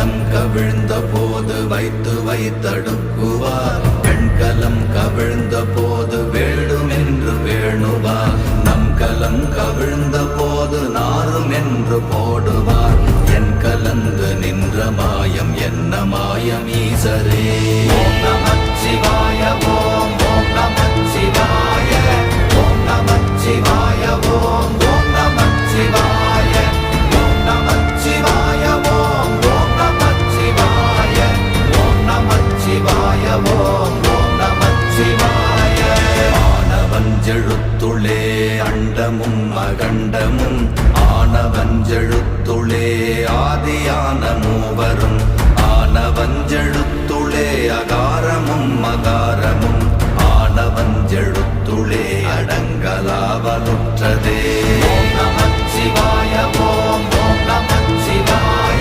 வெண்கலம் கவிழ்ந்த போது வைத்து வைத்தடுக்குவார். வெண்கலம் கவிழ்ந்த போது வேண்டுமென்று வேணுவார். நம் கலம் கவிழ்ந்த போது நாரும் என்று போடுவார். என் கலந்து நின்ற மாயம் என்ன மாயம் ஈசரே. ஓம் நமச்சிவாய ஓம் ஓம் நமச்சிவாய ஓம் நமச்சிவாய ஓம் ஓம் நமச்சிவாய ஓம் நமச்சிவாய ஓம் ஓம் நமச்சிவாய ஓம் நமச்சிவாய ஓம் ஓம் நமச்சிவாய. ஆனவஞ்செழுத்துளே அண்டமும் அகண்டமும் ஆனவஞ்செழுத்துளே ஆதியான மூவரும் ஆனவஞ்செழுத்துளே அகாரமும் மகாரமும் ஆனவஞ்செழுத்துளே அடங்கலாவலுற்றதே. ஓம் நமச்சிவாய ஓம்